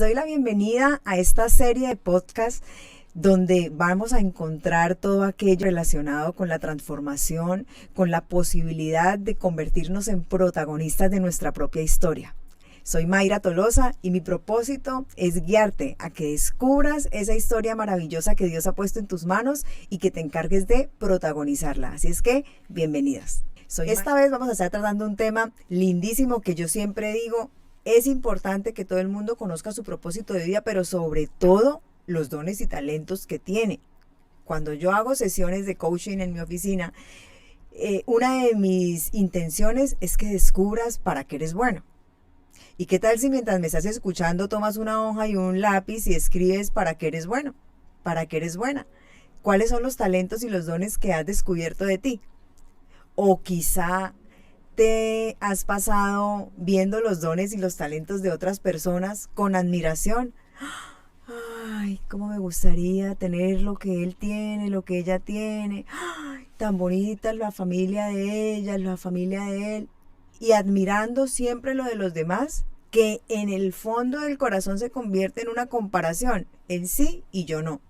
doy la bienvenida a esta serie de podcasts donde vamos a encontrar todo aquello relacionado con la transformación, con la posibilidad de convertirnos en protagonistas de nuestra propia historia. Soy Mayra Tolosa y mi propósito es guiarte a que descubras esa historia maravillosa que Dios ha puesto en tus manos y que te encargues de protagonizarla. Así es que, bienvenidas. Esta vez vamos a estar tratando un tema lindísimo que yo siempre digo, es importante que todo el mundo conozca su propósito de vida, pero sobre todo los dones y talentos que tiene. Cuando yo hago sesiones de coaching en mi oficina, una de mis intenciones es que descubras para qué eres bueno. ¿Y qué tal si mientras me estás escuchando tomas una hoja y un lápiz y escribes para qué eres bueno? ¿Para qué eres buena? ¿Cuáles son los talentos y los dones que has descubierto de ti? O quizá te has pasado viendo los dones y los talentos de otras personas con admiración. Ay, cómo me gustaría tener lo que él tiene, lo que ella tiene. Ay, tan bonita la familia de ella, la familia de él. Y admirando siempre lo de los demás, que en el fondo del corazón se convierte en una comparación, él sí y yo no.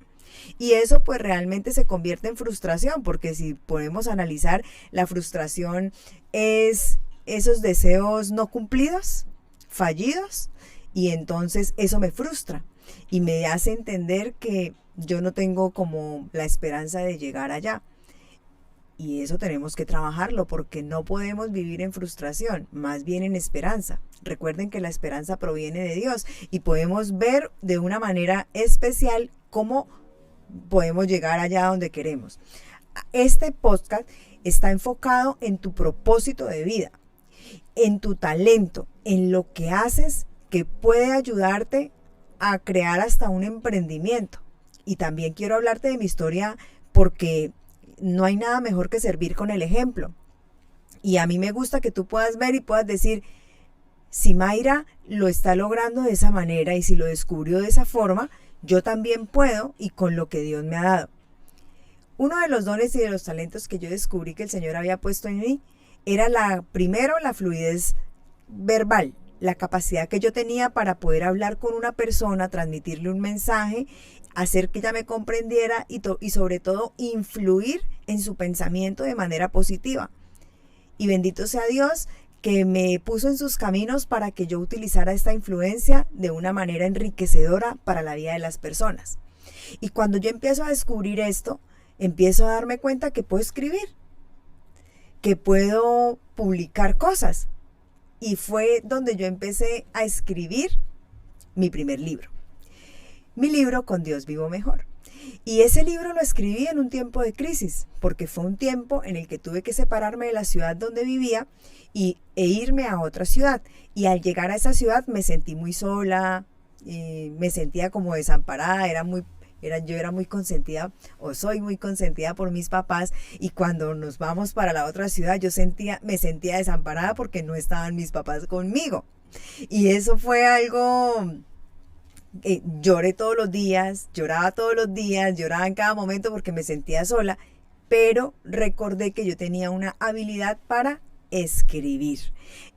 Y eso pues realmente se convierte en frustración, porque si podemos analizar, la frustración es esos deseos no cumplidos, fallidos, y entonces eso me frustra y me hace entender que yo no tengo como la esperanza de llegar allá. Y eso tenemos que trabajarlo porque no podemos vivir en frustración, más bien en esperanza. Recuerden que la esperanza proviene de Dios y podemos ver de una manera especial cómo podemos llegar allá donde queremos. Este podcast está enfocado en tu propósito de vida, en tu talento, en lo que haces que puede ayudarte a crear hasta un emprendimiento. Y también quiero hablarte de mi historia porque no hay nada mejor que servir con el ejemplo. Y a mí me gusta que tú puedas ver y puedas decir, si Mayra lo está logrando de esa manera y si lo descubrió de esa forma, yo también puedo y con lo que Dios me ha dado. Uno de los dones y de los talentos que yo descubrí que el Señor había puesto en mí era primero la fluidez verbal, la capacidad que yo tenía para poder hablar con una persona, transmitirle un mensaje, hacer que ella me comprendiera y sobre todo influir en su pensamiento de manera positiva. Y bendito sea Dios que me puso en sus caminos para que yo utilizara esta influencia de una manera enriquecedora para la vida de las personas. Y cuando yo empiezo a descubrir esto, empiezo a darme cuenta que puedo escribir, que puedo publicar cosas. Y fue donde yo empecé a escribir mi primer libro. Mi libro Con Dios Vivo Mejor. Y ese libro lo escribí en un tiempo de crisis, porque fue un tiempo en el que tuve que separarme de la ciudad donde vivía e irme a otra ciudad. Y al llegar a esa ciudad me sentí muy sola, me sentía como desamparada, yo era muy consentida o soy muy consentida por mis papás, y cuando nos vamos para la otra ciudad me sentía desamparada porque no estaban mis papás conmigo. Y eso fue algo... lloré todos los días, lloraba todos los días, lloraba en cada momento porque me sentía sola, pero recordé que yo tenía una habilidad para escribir.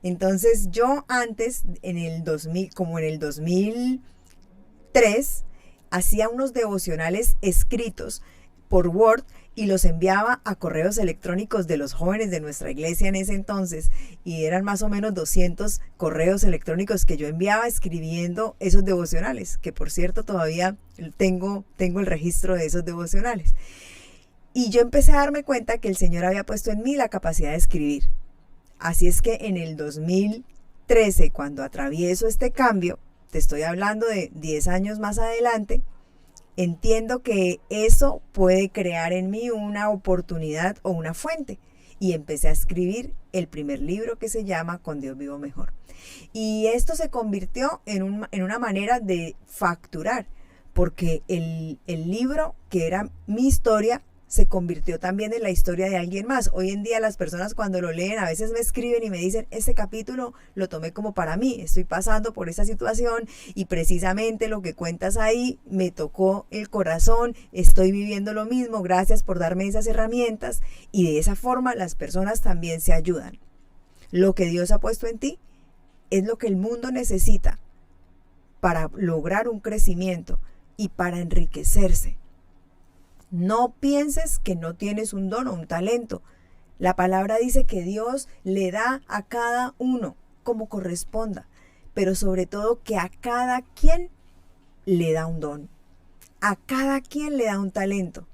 Entonces yo antes, en el 2003, hacía unos devocionales escritos por Word y los enviaba a correos electrónicos de los jóvenes de nuestra iglesia en ese entonces, y eran más o menos 200 correos electrónicos que yo enviaba escribiendo esos devocionales, que por cierto todavía tengo el registro de esos devocionales. Y yo empecé a darme cuenta que el Señor había puesto en mí la capacidad de escribir. Así es que en el 2013, cuando atravieso este cambio, te estoy hablando de 10 años más adelante, entiendo que eso puede crear en mí una oportunidad o una fuente. Y empecé a escribir el primer libro que se llama Con Dios Vivo Mejor. Y esto se convirtió en una manera de facturar, porque el libro, que era mi historia, se convirtió también en la historia de alguien más. Hoy en día las personas cuando lo leen a veces me escriben y me dicen, este capítulo lo tomé como para mí, estoy pasando por esta situación y precisamente lo que cuentas ahí me tocó el corazón, estoy viviendo lo mismo, gracias por darme esas herramientas. Y de esa forma las personas también se ayudan. Lo que Dios ha puesto en ti es lo que el mundo necesita para lograr un crecimiento y para enriquecerse. No pienses que no tienes un don o un talento. La palabra dice que Dios le da a cada uno como corresponda, pero sobre todo que a cada quien le da un don. A cada quien le da un talento.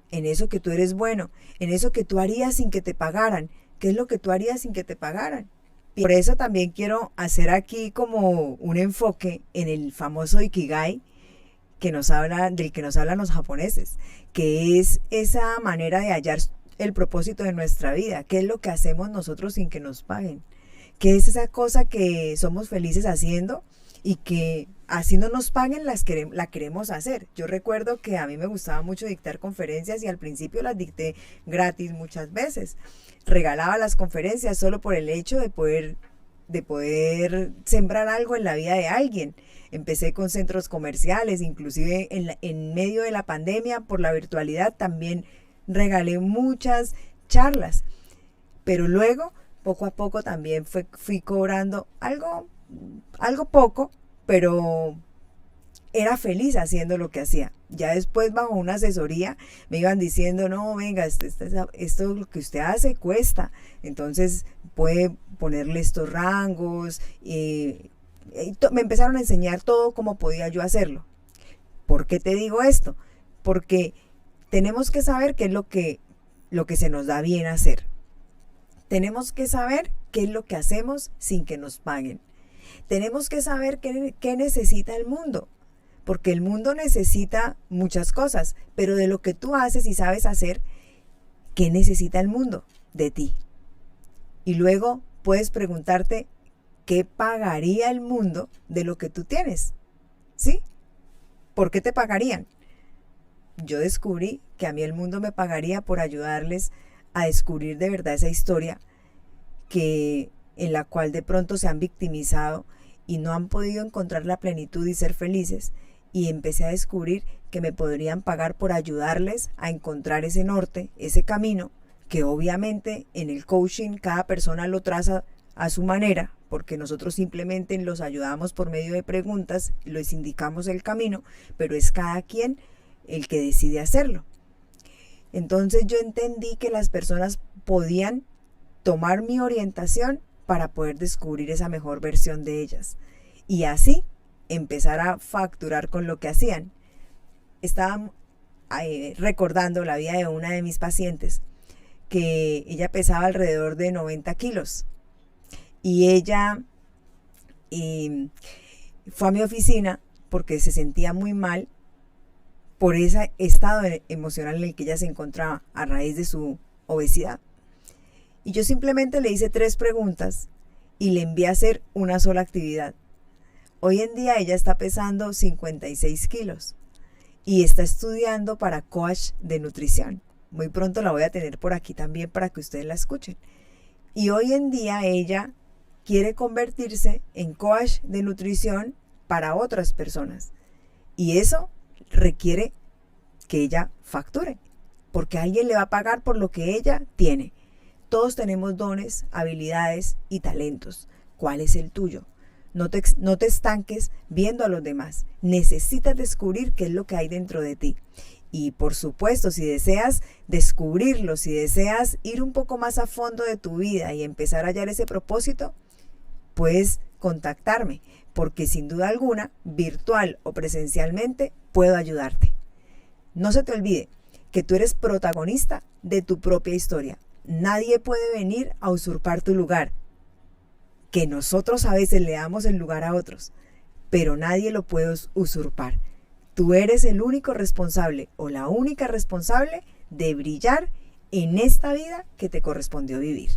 En eso que tú eres bueno, en eso que tú harías sin que te pagaran. ¿Qué es lo que tú harías sin que te pagaran? Por eso también quiero hacer aquí como un enfoque en el famoso Ikigai del que nos hablan los japoneses, que es esa manera de hallar el propósito de nuestra vida. ¿Qué es lo que hacemos nosotros sin que nos paguen? ¿Qué es esa cosa que somos felices haciendo y que así no nos paguen la queremos hacer? Yo recuerdo que a mí me gustaba mucho dictar conferencias y al principio las dicté gratis muchas veces. Regalaba las conferencias solo por el hecho de poder sembrar algo en la vida de alguien. Empecé con centros comerciales, inclusive en medio de la pandemia, por la virtualidad, también regalé muchas charlas. Pero luego, poco a poco, también fui cobrando algo poco, pero era feliz haciendo lo que hacía. Ya después, bajo una asesoría, me iban diciendo, no, venga, esto lo que usted hace cuesta. Entonces, puede ponerle estos rangos. Me empezaron a enseñar todo cómo podía yo hacerlo. ¿Por qué te digo esto? Porque tenemos que saber qué es lo que se nos da bien hacer. Tenemos que saber qué es lo que hacemos sin que nos paguen. Tenemos que saber qué necesita el mundo, porque el mundo necesita muchas cosas, pero de lo que tú haces y sabes hacer, ¿qué necesita el mundo de ti? Y luego puedes preguntarte, ¿qué pagaría el mundo de lo que tú tienes? ¿Sí? ¿Por qué te pagarían? Yo descubrí que a mí el mundo me pagaría por ayudarles a descubrir de verdad esa historia en la cual de pronto se han victimizado y no han podido encontrar la plenitud y ser felices. Y empecé a descubrir que me podrían pagar por ayudarles a encontrar ese norte, ese camino, que obviamente en el coaching cada persona lo traza a su manera, porque nosotros simplemente los ayudamos por medio de preguntas, les indicamos el camino, pero es cada quien el que decide hacerlo. Entonces yo entendí que las personas podían tomar mi orientación para poder descubrir esa mejor versión de ellas y así empezar a facturar con lo que hacían. Estaba recordando la vida de una de mis pacientes, que ella pesaba alrededor de 90 kilos y ella fue a mi oficina porque se sentía muy mal por ese estado emocional en el que ella se encontraba a raíz de su obesidad. Y yo simplemente le hice 3 preguntas y le envié a hacer una sola actividad. Hoy en día ella está pesando 56 kilos y está estudiando para coach de nutrición. Muy pronto la voy a tener por aquí también para que ustedes la escuchen. Y hoy en día ella quiere convertirse en coach de nutrición para otras personas. Y eso requiere que ella facture, porque alguien le va a pagar por lo que ella tiene. Todos tenemos dones, habilidades y talentos. ¿Cuál es el tuyo? No te estanques viendo a los demás. Necesitas descubrir qué es lo que hay dentro de ti. Y por supuesto, si deseas descubrirlo, si deseas ir un poco más a fondo de tu vida y empezar a hallar ese propósito, puedes contactarme, porque sin duda alguna, virtual o presencialmente, puedo ayudarte. No se te olvide que tú eres protagonista de tu propia historia. Nadie puede venir a usurpar tu lugar, que nosotros a veces le damos el lugar a otros, pero nadie lo puede usurpar. Tú eres el único responsable o la única responsable de brillar en esta vida que te correspondió vivir.